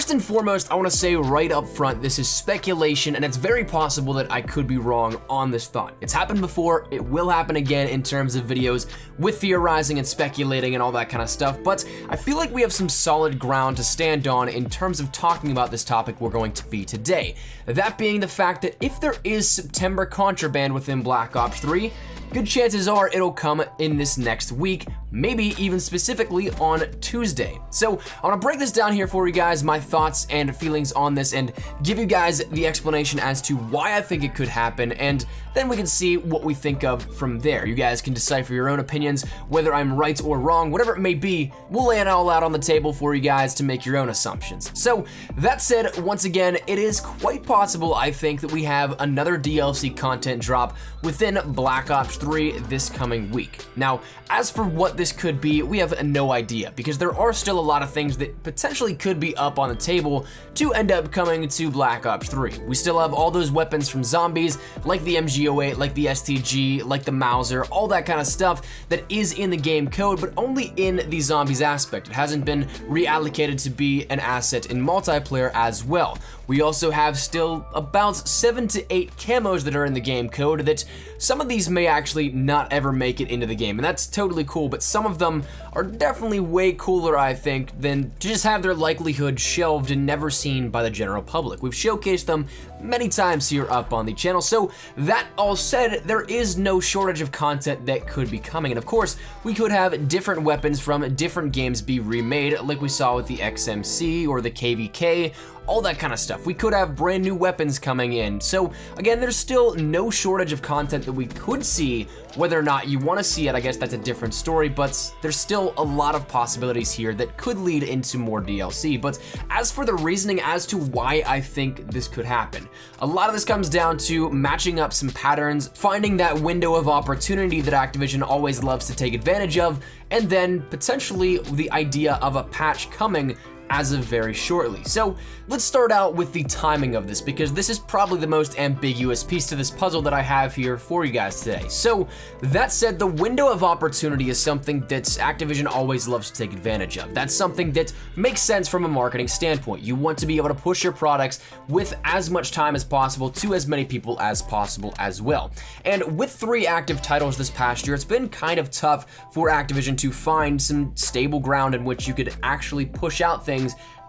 First and foremost, I want to say right up front, this is speculation, and it's very possible that I could be wrong on this thought. It's happened before, it will happen again in terms of videos with theorizing and speculating and all that kind of stuff, but I feel like we have some solid ground to stand on in terms of talking about this topic we're going to be today. That being the fact that if there is September Contraband within Black Ops 3, good chances are it'll come in this next week, maybe even specifically on Tuesday. So I want to break this down here for you guys, my thoughts and feelings on this, and give you guys the explanation as to why I think it could happen, and then we can see what we think of from there. You guys can decipher your own opinions, whether I'm right or wrong, whatever it may be, we'll lay it all out on the table for you guys to make your own assumptions. So that said, once again, it is quite possible, I think, that we have another DLC content drop within Black Ops 3 this coming week. Now, as for what this could be, we have no idea, because there are still a lot of things that potentially could be up on the table to end up coming to Black Ops 3. We still have all those weapons from zombies, like the MG08, like the STG, like the Mauser, all that kind of stuff that is in the game code, but only in the zombies aspect. It hasn't been reallocated to be an asset in multiplayer as well. We also have still about 7 to 8 camos that are in the game code that some of these may actually not ever make it into the game, and that's totally cool, but some of them are definitely way cooler, I think, than to just have their likelihood shelved and never seen by the general public. We've showcased them many times here up on the channel, so that all said, there is no shortage of content that could be coming, and of course, we could have different weapons from different games be remade, like we saw with the XMC or the KVK, all that kind of stuff. We could have brand new weapons coming in. So again, there's still no shortage of content that we could see. Whether or not you want to see it, I guess that's a different story, but there's still a lot of possibilities here that could lead into more DLC. But as for the reasoning as to why I think this could happen, a lot of this comes down to matching up some patterns, finding that window of opportunity that Activision always loves to take advantage of, and then potentially the idea of a patch coming as of very shortly. So let's start out with the timing of this, because this is probably the most ambiguous piece to this puzzle that I have here for you guys today. So that said, the window of opportunity is something that Activision always loves to take advantage of. That's something that makes sense from a marketing standpoint. You want to be able to push your products with as much time as possible to as many people as possible as well. And with 3 active titles this past year, it's been kind of tough for Activision to find some stable ground in which you could actually push out things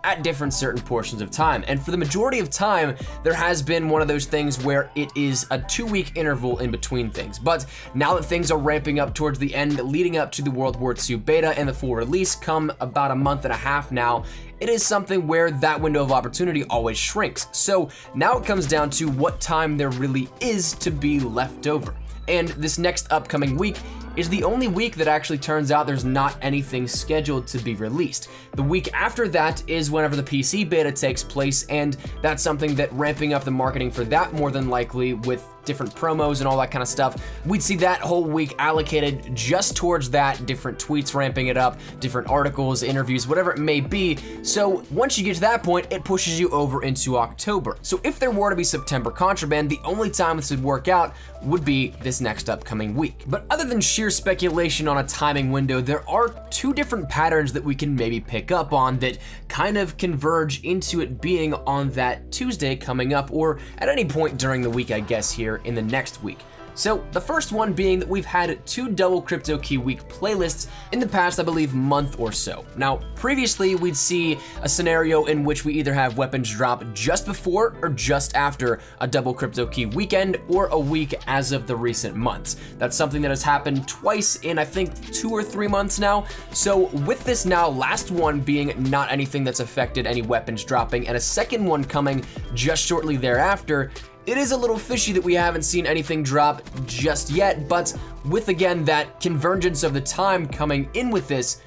at different certain portions of time. And for the majority of time, there has been one of those things where it is a 2-week interval in between things. But now that things are ramping up towards the end, leading up to the World War II beta and the full release come about a month and a half now, it is something where that window of opportunity always shrinks. So now it comes down to what time there really is to be left over. And this next upcoming week is the only week that actually turns out there's not anything scheduled to be released. The week after that is whenever the PC beta takes place, and that's something that ramping up the marketing for that more than likely with different promos and all that kind of stuff, we'd see that whole week allocated just towards that, different tweets ramping it up, different articles, interviews, whatever it may be. So once you get to that point, it pushes you over into October. So if there were to be September Contraband, the only time this would work out would be this next upcoming week. But other than sheer speculation on a timing window, there are 2 different patterns that we can maybe pick up on that kind of converge into it being on that Tuesday coming up, or at any point during the week, I guess, here in the next week. So the first one being that we've had 2 double crypto key week playlists in the past, I believe, month or so. Now, previously we'd see a scenario in which we either have weapons drop just before or just after a double crypto key weekend, or a week as of the recent months. That's something that has happened twice in, I think, 2 or 3 months now. So with this now last one being not anything that's affected any weapons dropping, and a second one coming just shortly thereafter, it is a little fishy that we haven't seen anything drop just yet, but with, again, that convergence of the time coming in with this,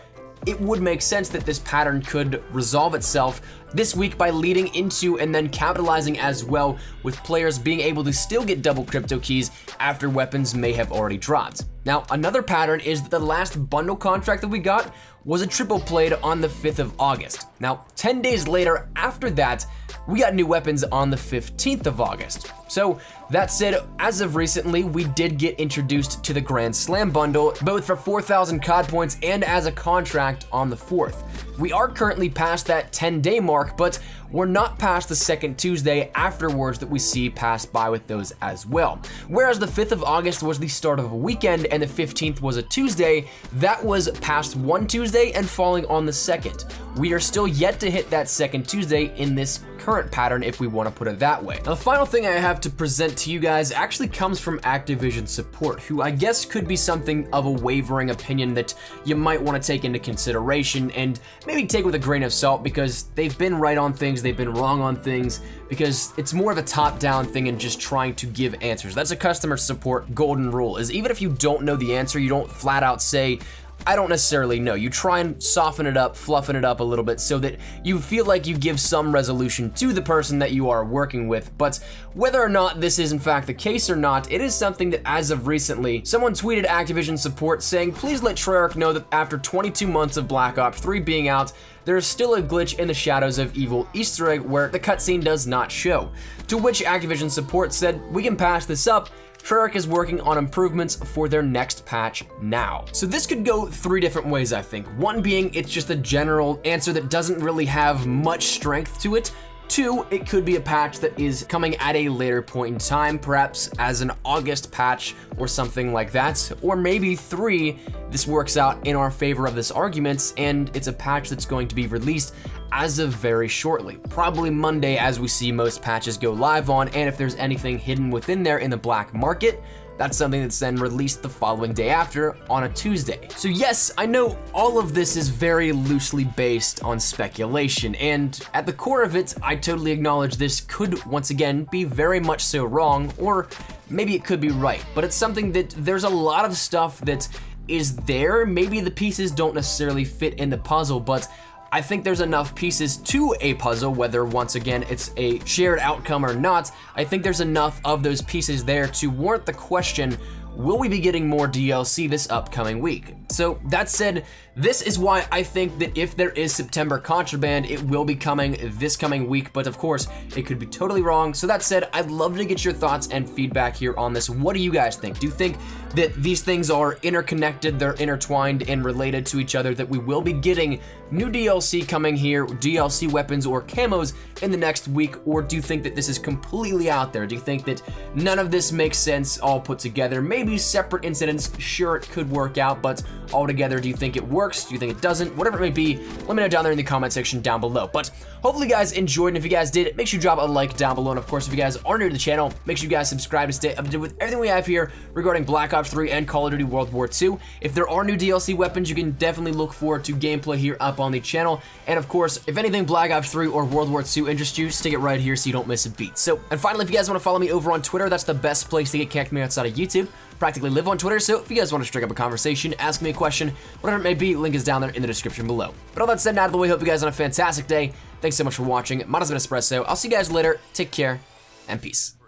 it would make sense that this pattern could resolve itself this week by leading into and then capitalizing as well with players being able to still get double crypto keys after weapons may have already dropped. Now, another pattern is that the last bundle contract that we got was a triple played on the 5th of August. Now, 10 days later after that, we got new weapons on the 15th of August. So that said, as of recently, we did get introduced to the Grand Slam bundle, both for 4,000 COD points and as a contract on the 4th. We are currently past that 10-day mark, but we're not past the second Tuesday afterwards that we see pass by with those as well. Whereas the 5th of August was the start of a weekend and the 15th was a Tuesday, that was past one Tuesday and falling on the 2nd. We are still yet to hit that second Tuesday in this current pattern, if we want to put it that way. Now, the final thing I have to present to you guys actually comes from Activision support, who I guess could be something of a wavering opinion that you might want to take into consideration and maybe take with a grain of salt, because they've been right on things, they've been wrong on things, because it's more of a top-down thing and just trying to give answers. That's a customer support golden rule, is even if you don't know the answer, you don't flat out say, I don't necessarily know. You try and soften it up, fluffen it up a little bit so that you feel like you give some resolution to the person that you are working with. But whether or not this is in fact the case or not, it is something that as of recently, someone tweeted Activision support saying, please let Treyarch know that after 22 months of Black Ops 3 being out, there is still a glitch in the Shadows of Evil Easter egg where the cutscene does not show. To which Activision support said, we can pass this up. Treyarch is working on improvements for their next patch now. So this could go three different ways, I think. One being it's just a general answer that doesn't really have much strength to it. Two, it could be a patch that is coming at a later point in time, perhaps as an August patch or something like that. Or maybe three, this works out in our favor of this argument and it's a patch that's going to be released as of very shortly. Probably Monday, as we see most patches go live on, and if there's anything hidden within there in the black market, that's something that's then released the following day after on a Tuesday. So yes, I know all of this is very loosely based on speculation, and at the core of it, I totally acknowledge this could once again be very much so wrong, or maybe it could be right, but it's something that there's a lot of stuff that is there. Maybe the pieces don't necessarily fit in the puzzle, but I think there's enough pieces to a puzzle, whether once again it's a shared outcome or not. I think there's enough of those pieces there to warrant the question, will we be getting more DLC this upcoming week? So that said, this is why I think that if there is September Contraband, it will be coming this coming week, but of course, it could be totally wrong. So that said, I'd love to get your thoughts and feedback here on this. What do you guys think? Do you think that these things are interconnected, they're intertwined and related to each other, that we will be getting new DLC coming here, DLC weapons or camos in the next week, or do you think that this is completely out there? Do you think that none of this makes sense all put together? Maybe separate incidents, sure, it could work out, but altogether, do you think it works? Do you think it doesn't? Whatever it may be, let me know down there in the comment section down below. But hopefully you guys enjoyed, and if you guys did, make sure you drop a like down below, and of course, if you guys are new to the channel, make sure you guys subscribe to stay up to date with everything we have here regarding Black Ops 3 and Call of Duty World War II. If there are new DLC weapons, you can definitely look forward to gameplay here up on the channel, and of course, if anything Black Ops 3 or World War II interests you, stick it right here so you don't miss a beat. So, and finally, if you guys want to follow me over on Twitter, that's the best place to get connected with me outside of YouTube. Practically live on Twitter, so if you guys want to strike up a conversation, ask me a question, whatever it may be, link is down there in the description below. But all that said and out of the way, hope you guys have a fantastic day. Thanks so much for watching. Mine has been Espresso. I'll see you guys later. Take care, and peace.